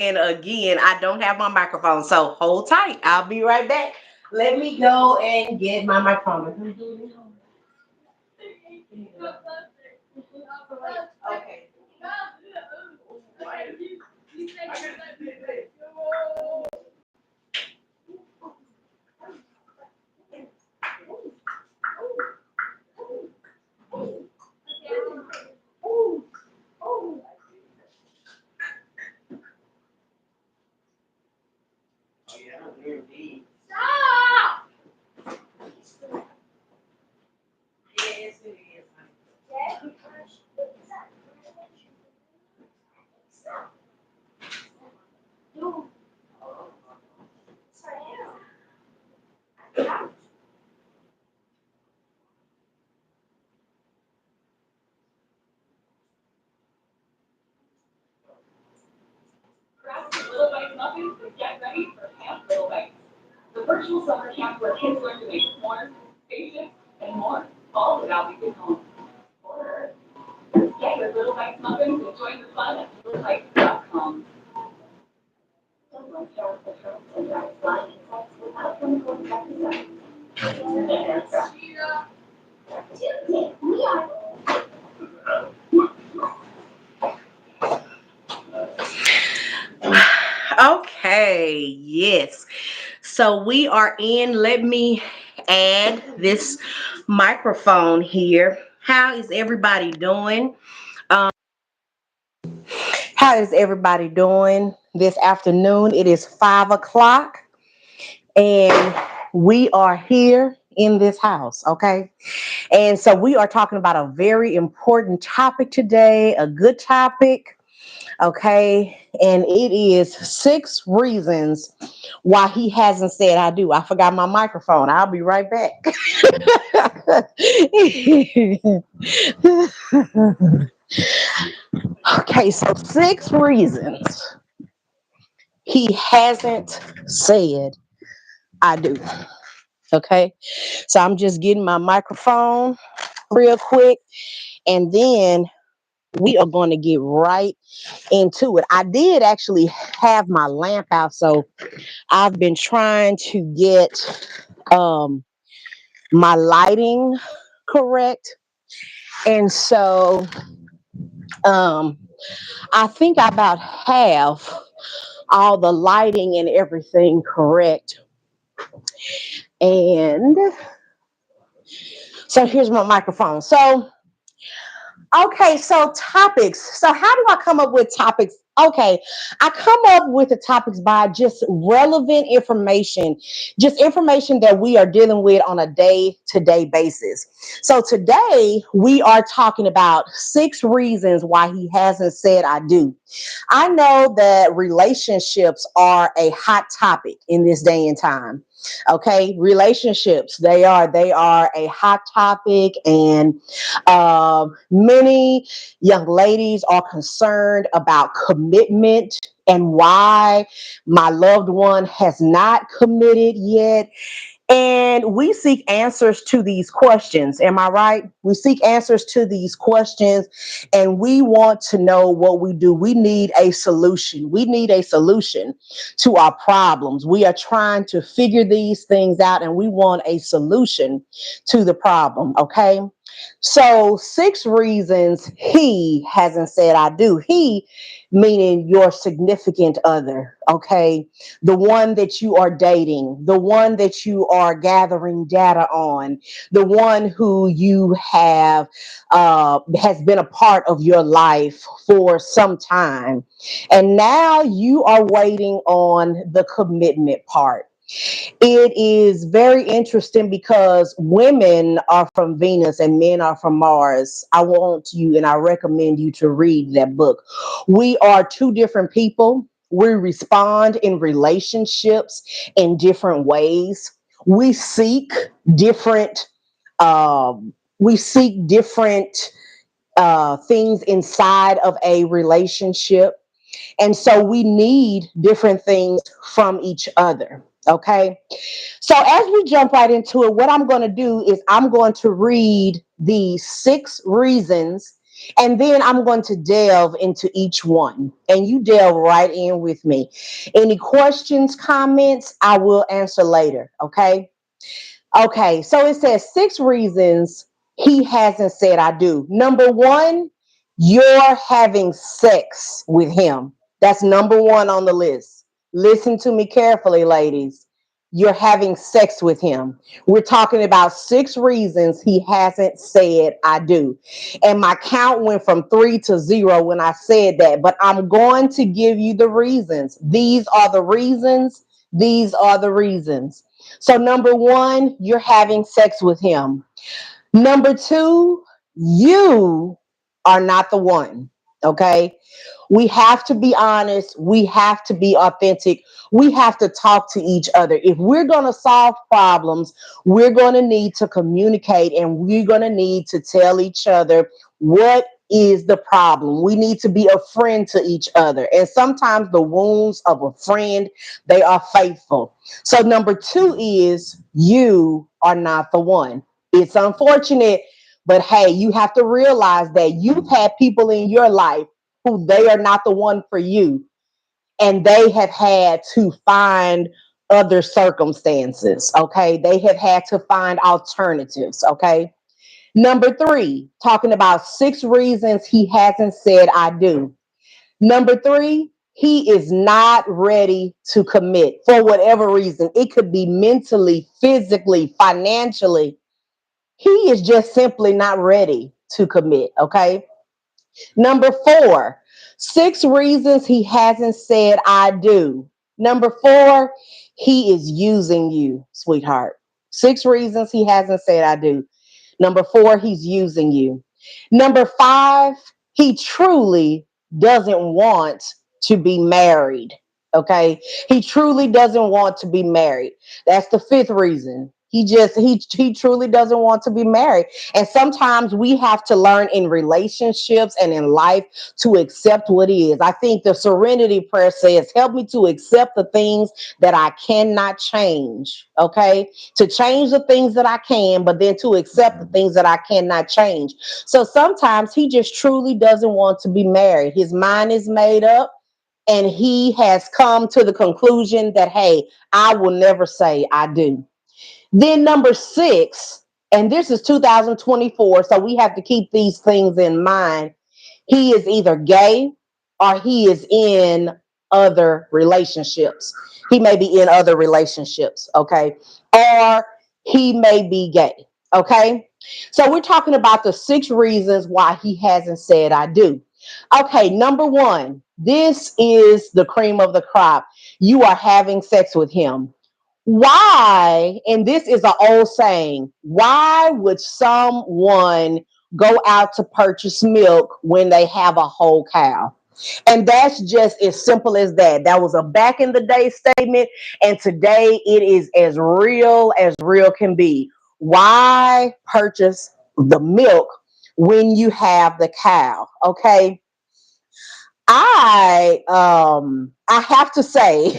And again, I don't have my microphone, so hold tight. I'll be right back. Let me go and get my microphone. Okay. Yes, it is. Grab some Little Bites muffins and get ready for Camp Little Bites, the virtual summer camp where kids learn to make s'mores, spaceships, and more, all without leaving home. Or get your Little Bites muffins and join the fun at littlebites.com. Don't let Carol Patrol and drive flying insects without chemical insecticides. We are. Okay, yes. So we are in. Let me add this microphone here. How is everybody doing? Um, how is everybody doing this afternoon? It is 5 o'clock, and we are here in this house. Okay. And so we are talking about a very important topic today, a good topic. Okay. And it is 6 reasons why he hasn't said I do. I forgot my microphone. I'll be right back. Okay. So 6 reasons he hasn't said I do. Okay. So I'm just getting my microphone real quick. And then we are going to get right into it. I did actually have my lamp out, so I've been trying to get my lighting correct. And so um, I think I about have all the lighting and everything correct. And so here's my microphone. So okay, so topics. So how do I come up with topics? Okay, I come up with the topics by just relevant information, just information that we are dealing with on a day-to-day basis. So today we are talking about 6 reasons why he hasn't said I do. I know that relationships are a hot topic in this day and time. Okay, relationships, they are a hot topic, and many young ladies are concerned about commitment and why my loved one has not committed yet. And we seek answers to these questions. Am I right? We seek answers to these questions, and we want to know what we do. We need a solution. We need a solution to our problems. We are trying to figure these things out, and we want a solution to the problem. Okay. So, 6 reasons he hasn't said I do. He, meaning your significant other. Okay, the one that you are dating, the one that you are gathering data on, the one who you have has been a part of your life for some time. And now you are waiting on the commitment part. It is very interesting because women are from Venus and men are from Mars. I want you and I recommend you to read that book. We are 2 different people. We respond in relationships in different ways. We seek different we seek different things inside of a relationship. And so we need different things from each other. Okay. So as we jump right into it, what I'm going to do is I'm going to read the 6 reasons And then I'm going to delve into each one, and you delve right in with me. Any questions, comments, I will answer later. Okay. Okay. So it says 6 reasons he hasn't said I do. Number one, you're having sex with him. That's number one on the list. Listen to me carefully, ladies. You're having sex with him. We're talking about 6 reasons he hasn't said I do. And my count went from 3 to 0 when I said that, but I'm going to give you the reasons. These are the reasons. These are the reasons. So, number one, you're having sex with him. Number two, you are not the one. Okay. We have to be honest. We have to be authentic. We have to talk to each other. If we're going to solve problems, we're going to need to communicate, and we're going to need to tell each other what is the problem. We need to be a friend to each other. And sometimes the wounds of a friend, they are faithful. So number two is you are not the one. It's unfortunate, but hey, you have to realize that you've had people in your life who they are not the one for you, and they have had to find other circumstances. Okay. They have had to find alternatives. Okay. Number three, talking about 6 reasons he hasn't said I do. Number three, he is not ready to commit for whatever reason. It could be mentally, physically, financially. He is just simply not ready to commit. Okay. Number four, 6 reasons he hasn't said I do. Number four, he is using you, sweetheart. 6 reasons he hasn't said I do. Number four, he's using you. Number five, he truly doesn't want to be married. Okay. He truly doesn't want to be married. That's the fifth reason. He truly doesn't want to be married. And sometimes we have to learn in relationships and in life to accept what is. I think the serenity prayer says, help me to accept the things that I cannot change. Okay. To change the things that I can, but then to accept the things that I cannot change. So sometimes he just truly doesn't want to be married. His mind is made up, and he has come to the conclusion that, hey, I will never say I do. Then number six, and this is 2024, so we have to keep these things in mind. He is either gay or he is in other relationships. He may be in other relationships, okay? Or he may be gay, okay? So we're talking about the 6 reasons why he hasn't said I do. Okay, number one, this is the cream of the crop. You are having sex with him. Why, and this is an old saying, why would someone go out to purchase milk when they have a whole cow? And that's just as simple as that. That was a back in the day statement, and today it is as real can be. Why purchase the milk when you have the cow? Okay. I have to say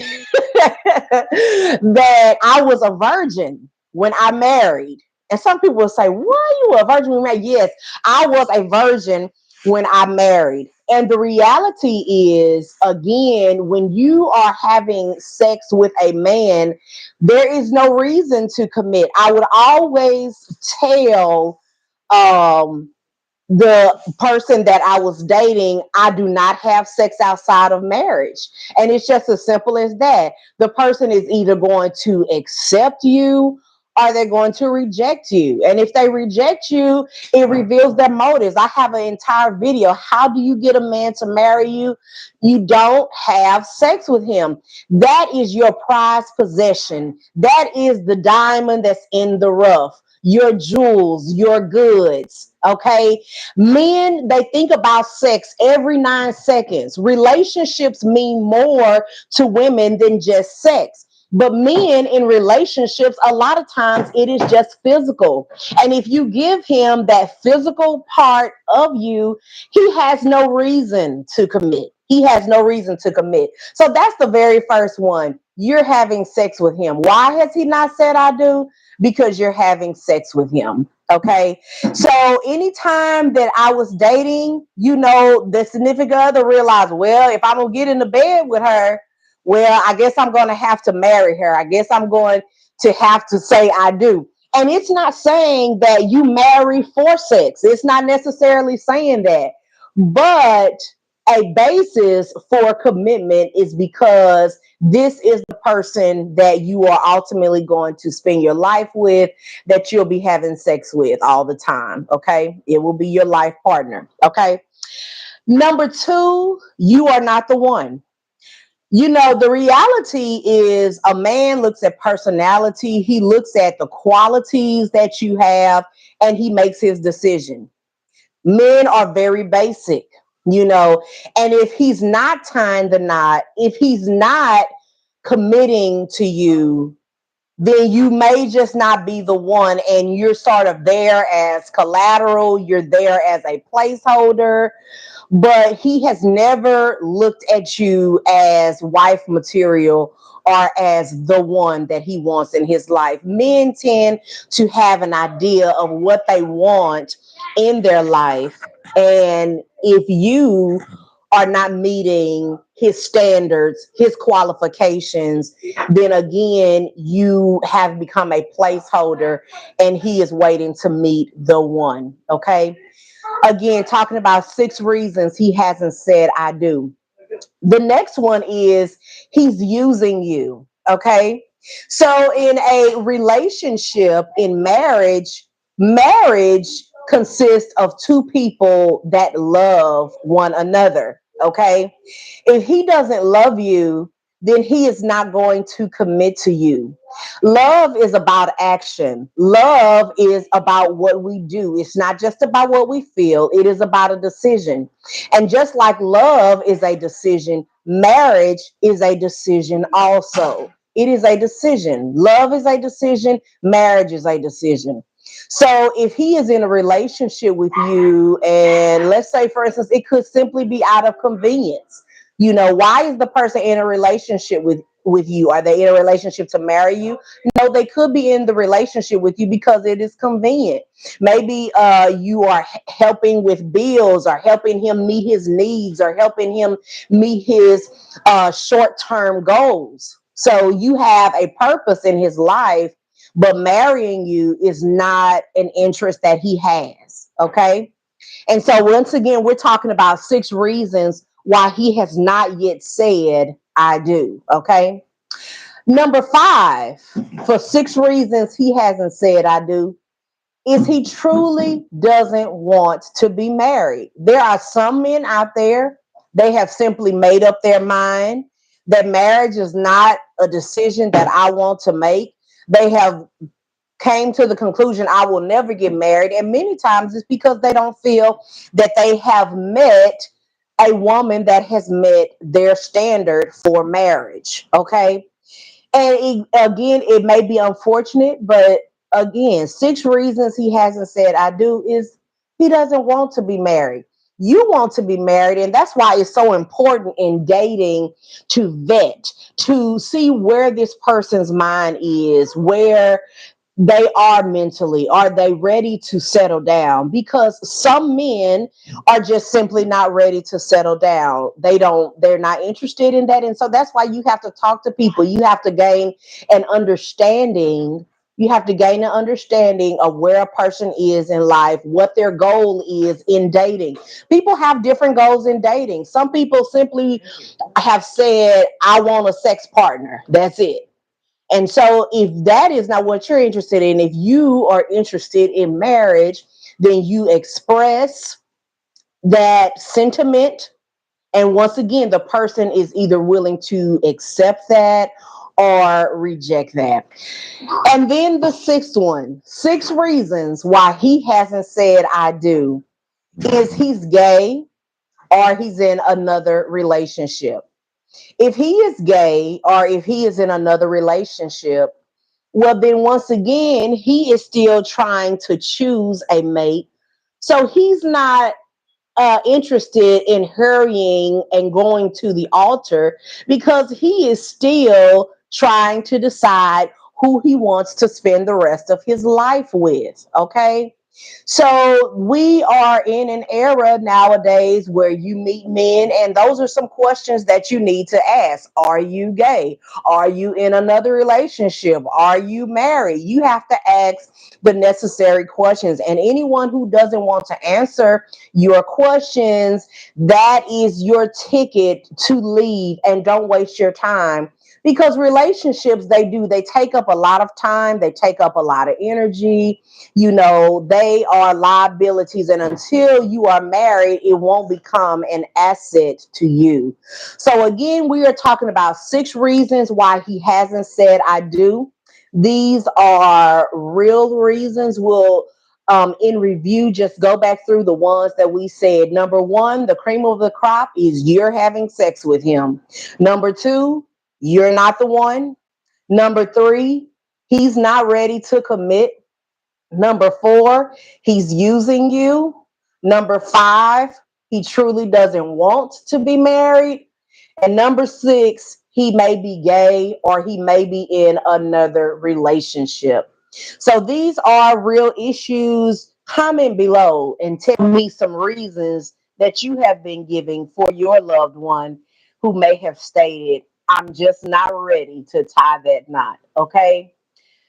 that I was a virgin when I married. And some people will say, why you a virgin when you married? Yes, I was a virgin when I married. And the reality is, again, when you are having sex with a man, there is no reason to commit. I would always tell um the person that I was dating, I do not have sex outside of marriage. And it's just as simple as that. The person is either going to accept you or they're going to reject you. And if they reject you, it reveals their motives. I have an entire video. How do you get a man to marry you? You don't have sex with him. That is your prized possession. That is the diamond that's in the rough, your jewels, your goods. Okay. Men, they think about sex every 9 seconds. Relationships mean more to women than just sex. But men in relationships, a lot of times it is just physical. And if you give him that physical part of you, he has no reason to commit. He has no reason to commit. So that's the very first one. You're having sex with him. Why has he not said I do? because you're having sex with him. Okay. So anytime that I was dating, the significant other realized, well, if I'm going to get in the bed with her, well, I guess I'm going to have to marry her. I guess I'm going to have to say I do. And it's not saying that you marry for sex. It's not necessarily saying that. But a basis for commitment is because this is the person that you are ultimately going to spend your life with, that you'll be having sex with all the time. Okay. It will be your life partner. Okay. Number two, you are not the one. The reality is a man looks at personality, he looks at the qualities that you have, and he makes his decision. Men are very basic, and if he's not tying the knot, if he's not committing to you, then you may just not be the one, and you're sort of there as collateral, you're there as a placeholder, but he has never looked at you as wife material or as the one that he wants in his life. Men tend to have an idea of what they want in their life. And if you are not meeting his standards, his qualifications, then again, you have become a placeholder and he is waiting to meet the one. Okay. Again, talking about 6 reasons he hasn't said I do. The next one is he's using you. Okay. So in a relationship, in marriage consists of two people that love one another. Okay. If he doesn't love you, then he is not going to commit to you. Love is about action. Love is about what we do. It's not just about what we feel, it is about a decision. And just like love is a decision, marriage is a decision also. It is a decision. Love is a decision, marriage is a decision. So if he is in a relationship with you, and let's say, for instance, it could simply be out of convenience. Why is the person in a relationship with you? Are they in a relationship to marry you? No, they could be in the relationship with you because it is convenient. Maybe you are helping with bills, or helping him meet his needs, or helping him meet his short-term goals. So you have a purpose in his life, but marrying you is not an interest that he has. Okay. And so once again, we're talking about 6 reasons why he has not yet said I do. Okay. Number 5, for 6 reasons he hasn't said I do, is he truly doesn't want to be married. There are some men out there, they have simply made up their mind that marriage is not a decision that I want to make. They have came to the conclusion I will never get married. And many times it's because they don't feel that they have met a woman that has met their standard for marriage. Okay. And again, it may be unfortunate, but again, 6 reasons he hasn't said I do is he doesn't want to be married. You want to be married, and that's why it's so important in dating to vet, to see where this person's mind is, where they are mentally. Are they ready to settle down? Because some men are just simply not ready to settle down. They're not interested in that. And so that's why you have to talk to people. You have to gain an understanding. You have to gain an understanding of where a person is in life, what their goal is in dating. People have different goals in dating. Some people simply have said, I want a sex partner. That's it. And so, if that is not what you're interested in, if you are interested in marriage, then you express that sentiment. And once again, the person is either willing to accept that or reject that. And then the 6th one, 6 reasons why he hasn't said I do, is he's gay or he's in another relationship. If he is gay or if he is in another relationship, well, then once again, he is still trying to choose a mate. So he's not interested in hurrying and going to the altar because he is still trying to decide who he wants to spend the rest of his life with. Okay. So we are in an era nowadays where you meet men, and those are some questions that you need to ask. Are you gay? Are you in another relationship? Are you married? You have to ask the necessary questions. And anyone who doesn't want to answer your questions, that is your ticket to leave, and don't waste your time, because relationships, they take up a lot of time, they take up a lot of energy. They are liabilities, and until you are married, it won't become an asset to you. So again, we are talking about 6 reasons why he hasn't said I do. These are real reasons. We'll in review, just go back through the ones that we said. Number one, the cream of the crop is you're having sex with him. Number two, you're not the one. Number three, he's not ready to commit. Number four, he's using you. Number five, he truly doesn't want to be married. And number six, he may be gay or he may be in another relationship. So these are real issues. Comment below and tell me some reasons that you have been giving for your loved one who may have stated, I'm just not ready to tie that knot. Okay.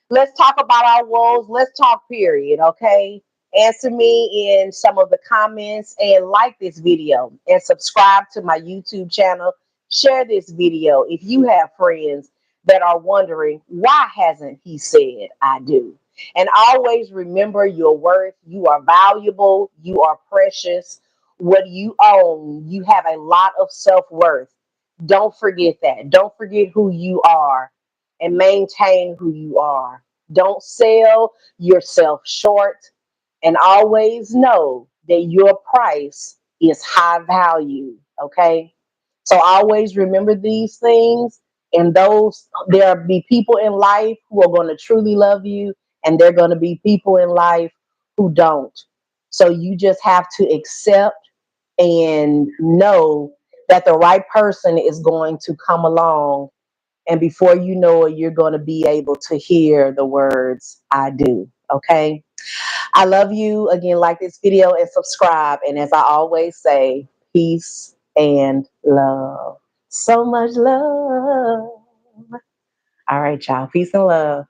Let's talk about our woes. Let's talk, period. Okay. Answer me in some of the comments, and like this video and subscribe to my YouTube channel. Share this video if you have friends that are wondering, why hasn't he said I do? And always remember your worth. You are valuable. You are precious. What you own, you have a lot of self-worth. Don't forget that. Don't forget who you are, and maintain who you are. Don't sell yourself short, and always know that your price is high value. Okay. So always remember these things, and there'll be people in life who are going to truly love you, and there are going to be people in life who don't. So you just have to accept and know that the right person is going to come along, and before you know it, you're going to be able to hear the words, I do. Okay. I love you. Again, like this video and subscribe. And as I always say, peace and love. So much love. All right, y'all. Peace and love.